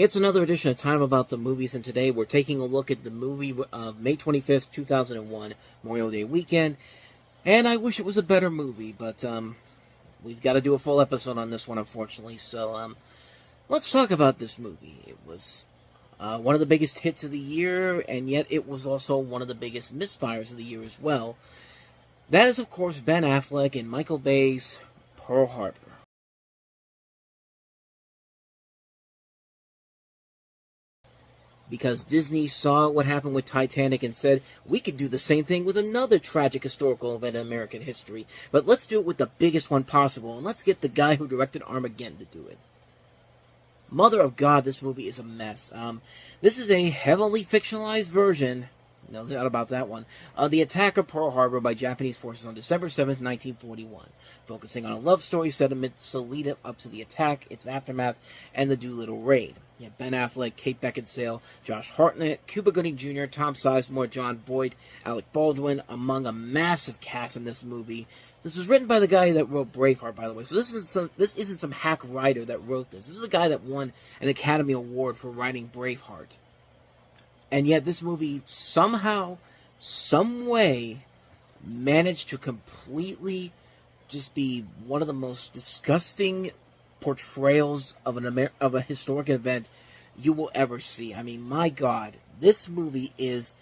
It's another edition of Time About the Movies, and today we're taking a look at the movie of May 25th, 2001, Memorial Day weekend. And I wish it was a better movie, but we've got to do a full episode on this one, unfortunately. So let's talk about this movie. It was one of the biggest hits of the year, and yet it was also one of the biggest misfires of the year as well. That is, of course, Ben Affleck and Michael Bay's Pearl Harbor. Because Disney saw what happened with Titanic and said, we could do the same thing with another tragic historical event in American history, but let's do it with the biggest one possible, and let's get the guy who directed Armageddon to do it. Mother of God, this movie is a mess. This is a heavily fictionalized version, no doubt about that one, of the attack of Pearl Harbor by Japanese forces on December 7th, 1941, focusing on a love story set amidst the lead up to the attack, its aftermath, and the Doolittle raid. You have Ben Affleck, Kate Beckinsale, Josh Hartnett, Cuba Gooding Jr., Tom Sizemore, John Boyd, Alec Baldwin, among a massive cast in this movie. This was written by the guy that wrote Braveheart, by the way, so this isn't some hack writer that wrote this. This is a guy that won an Academy Award for writing Braveheart. And yet this movie somehow, some way, managed to completely just be one of the most disgusting portrayals of a historic event you will ever see. I mean, my God, this movie is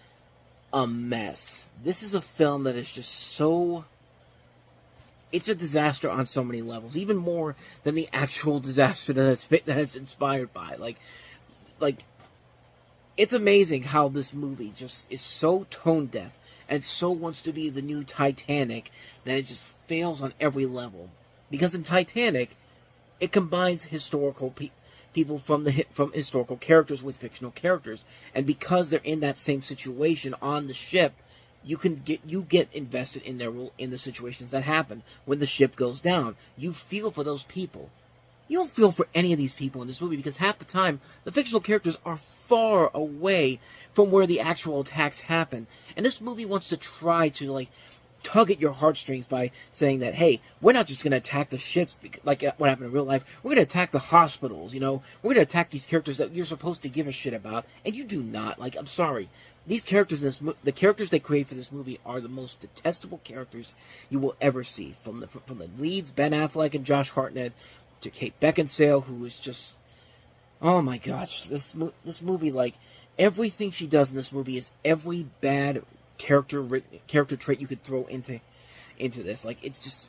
a mess. This is a film that is just so... It's a disaster on so many levels, even more than the actual disaster that it's inspired by. Like, it's amazing how this movie just is so tone deaf and so wants to be the new Titanic that it just fails on every level. Because in Titanic, it combines historical people from historical characters with fictional characters, and because they're in that same situation on the ship, you get invested in the situations that happen when the ship goes down. You feel for those people. You don't feel for any of these people in this movie because half the time the fictional characters are far away from where the actual attacks happen, and this movie wants to try to tug at your heartstrings by saying that, hey, we're not just going to attack the ships like what happened in real life. We're going to attack the hospitals, we're going to attack these characters that you're supposed to give a shit about, and you do not. I'm sorry. These characters in the characters they create for this movie are the most detestable characters you will ever see. From the leads, Ben Affleck and Josh Hartnett, to Kate Beckinsale, who is just, oh my gosh, this movie, everything she does in this movie is every bad character trait you could throw into this. It's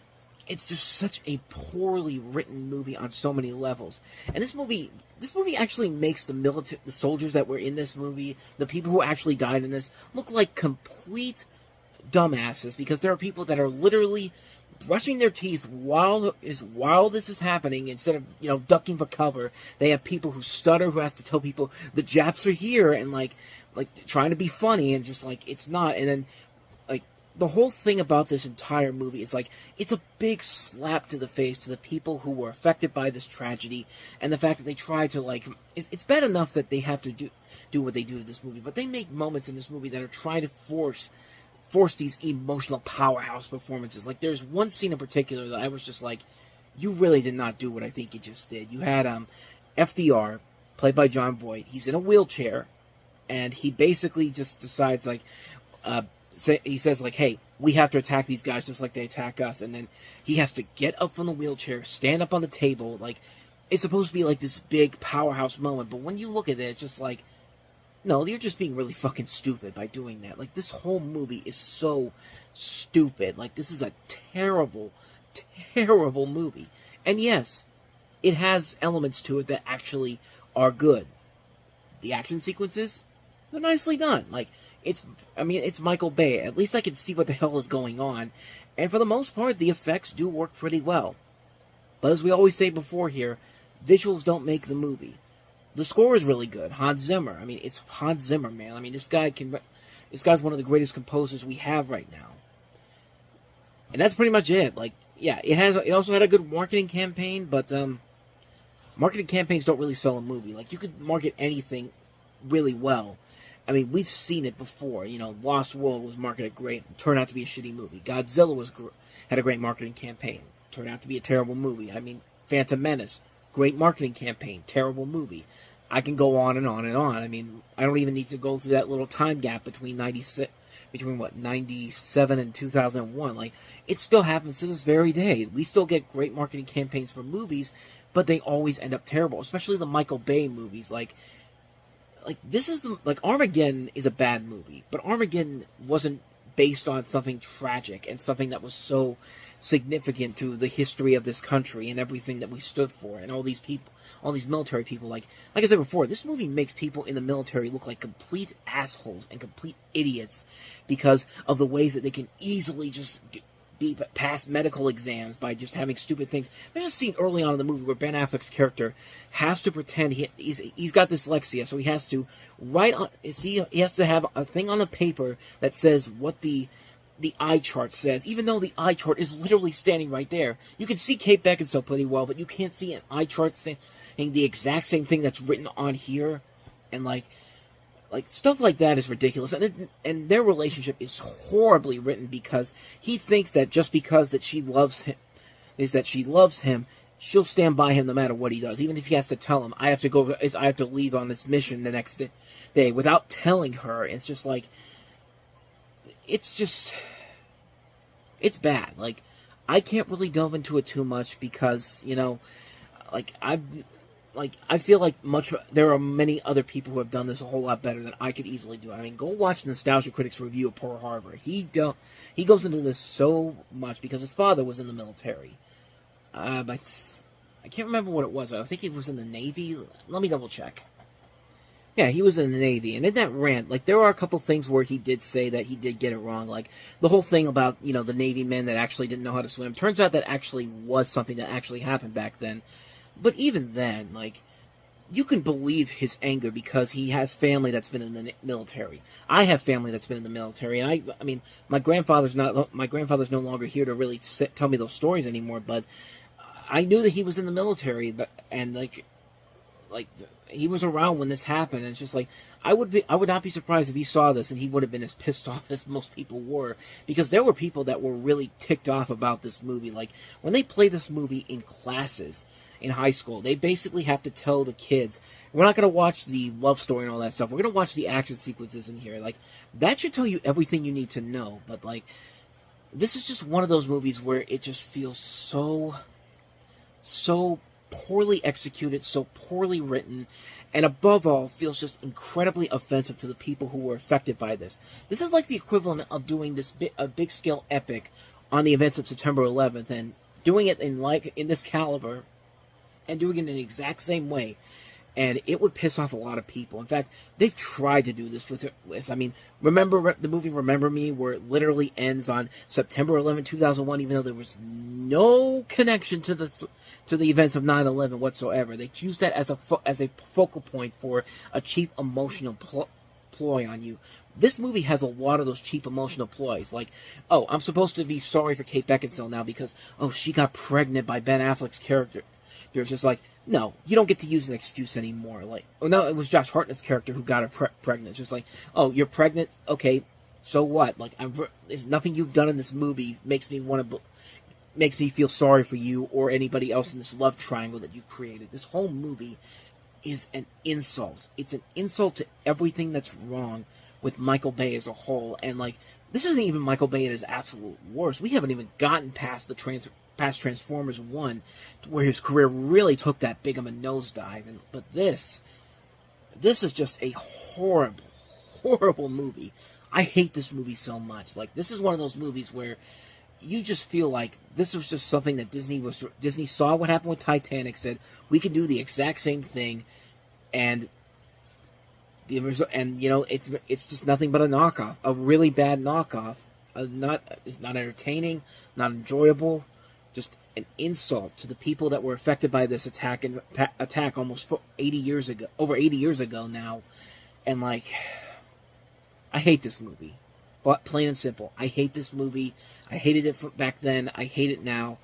just such a poorly written movie on so many levels. And this movie actually makes the soldiers that were in this movie, the people who actually died in this, look like complete dumbasses, because there are people that are literally brushing their teeth while this is happening instead of ducking for cover. They have people who stutter, who has to tell people the Japs are here, and trying to be funny, and just it's not. And then the whole thing about this entire movie is it's a big slap to the face to the people who were affected by this tragedy, and the fact that they try to it's bad enough that they have to do what they do in this movie, but they make moments in this movie that are trying to force these emotional powerhouse performances. There's one scene in particular that I was just you really did not do what I think you just did. You had FDR, played by John Boyd. He's in a wheelchair, and he basically just decides he says hey, we have to attack these guys just like they attack us, and then he has to get up from the wheelchair, stand up on the table. It's supposed to be this big powerhouse moment, but when you look at it, it's just no, you're just being really fucking stupid by doing that. This whole movie is so stupid. This is a terrible, terrible movie. And yes, it has elements to it that actually are good. The action sequences, they're nicely done. It's Michael Bay. At least I can see what the hell is going on. And for the most part, the effects do work pretty well. But as we always say before here, visuals don't make the movie. The score is really good. Hans Zimmer. It's Hans Zimmer, man. This guy's one of the greatest composers we have right now. And that's pretty much it. It also had a good marketing campaign, but marketing campaigns don't really sell a movie. You could market anything really well. We've seen it before. Lost World was marketed great, turned out to be a shitty movie. Godzilla had a great marketing campaign, turned out to be a terrible movie. Phantom Menace, great marketing campaign, terrible movie. I can go on and on and on. I mean, I don't even need to go through that little time gap between 97 and 2001. Like, it still happens to this very day. We still get great marketing campaigns for movies, but they always end up terrible, especially the Michael Bay movies. Like this is Armageddon is a bad movie, but Armageddon wasn't based on something tragic and something that was so significant to the history of this country and everything that we stood for, and all these people, all these military people. Like I said before, this movie makes people in the military look like complete assholes and complete idiots because of the ways that they can easily just be past medical exams by just having stupid things. There's a scene early on in the movie where Ben Affleck's character has to pretend he's got dyslexia, so he has to write on. He has to have a thing on the paper that says what the eye chart says, even though the eye chart is literally standing right there. You can see Kate Beckinsale pretty well, but you can't see an eye chart saying the exact same thing that's written on here, and like stuff like that is ridiculous, and their relationship is horribly written because he thinks that just because that she loves him, she'll stand by him no matter what he does, even if he has to tell him, I have to leave on this mission the next day without telling her. It's just like, it's bad. Like, I can't really delve into it too much because, you know, I feel like there are many other people who have done this a whole lot better than I could easily do. I mean, go watch Nostalgia Critic's review of Pearl Harbor. He goes into this so much because his father was in the military. I can't remember what it was. I think he was in the Navy. Let me double check. Yeah, he was in the Navy, and in that rant, like, there are a couple things where he did say that he did get it wrong, like the whole thing about, you know, the Navy men that actually didn't know how to swim. Turns out that actually was something that actually happened back then. But even then, like, you can believe his anger because he has family that's been in the military. I have family that's been in the military, and I mean, my grandfather's no longer here to really tell me those stories anymore. But I knew that he was in the military, and like he was around when this happened. And it's just like, I would not be surprised if he saw this and he would have been as pissed off as most people were, because there were people that were really ticked off about this movie. Like, when they play this movie in classes in high school, they basically have to tell the kids, we're not going to watch the love story and all that stuff. We're going to watch the action sequences in here. Like, that should tell you everything you need to know. But, like, this is just one of those movies where it just feels so poorly executed, so poorly written, and above all, feels just incredibly offensive to the people who were affected by this. This is like the equivalent of doing a big-scale epic on the events of September 11th, and doing it in this caliber, and doing it in the exact same way, and it would piss off a lot of people. In fact, they've tried to do this with it. I mean, remember the movie Remember Me, where it literally ends on September 11, 2001, even though there was no connection to the events of 9/11 whatsoever. They used that as a focal point for a cheap emotional ploy on you. This movie has a lot of those cheap emotional ploys, like, oh, I'm supposed to be sorry for Kate Beckinsale now because, oh, she got pregnant by Ben Affleck's character. It's just like, no, you don't get to use an excuse anymore. Like, oh no, it was Josh Hartnett's character who got her pregnant. It's just like, oh, you're pregnant? Okay, so what? Like, there's nothing you've done in this movie makes me feel sorry for you or anybody else in this love triangle that you've created. This whole movie is an insult. It's an insult to everything that's wrong with Michael Bay as a whole. And, like, this isn't even Michael Bay at his absolute worst. We haven't even gotten past past Transformers 1, where his career really took that big of a nosedive. But this is just a horrible, horrible movie. I hate this movie so much. Like, this is one of those movies where you just feel like this was just something that Disney saw what happened with Titanic, said, we can do the exact same thing, and you know, it's just nothing but a knockoff, a really bad knockoff. It's not entertaining, not enjoyable, just an insult to the people that were affected by this attack almost 80 years ago, over 80 years ago now. And, like, I hate this movie. But plain and simple, I hate this movie. I hated it back then. I hate it now.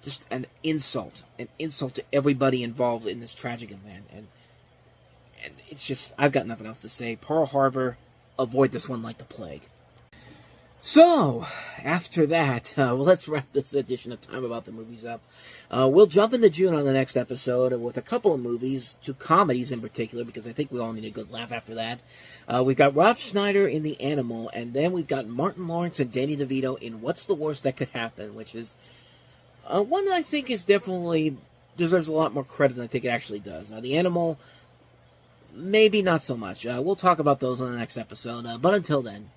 Just an insult to everybody involved in this tragic event. And it's just, I've got nothing else to say. Pearl Harbor, avoid this one like the plague. So, after that, let's wrap this edition of Time About the Movies up. We'll jump into June on the next episode with a couple of movies, 2 comedies in particular, because I think we all need a good laugh after that. We've got Rob Schneider in The Animal, and then we've got Martin Lawrence and Danny DeVito in What's the Worst That Could Happen, which is one that I think is definitely deserves a lot more credit than I think it actually does. Now, The Animal, maybe not so much. We'll talk about those on the next episode, but until then,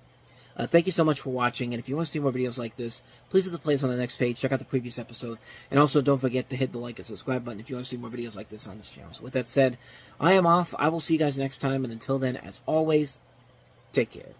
thank you so much for watching, and if you want to see more videos like this, please hit the playlist on the next page, check out the previous episode, and also don't forget to hit the like and subscribe button if you want to see more videos like this on this channel. So with that said, I am off. I will see you guys next time, and until then, as always, take care.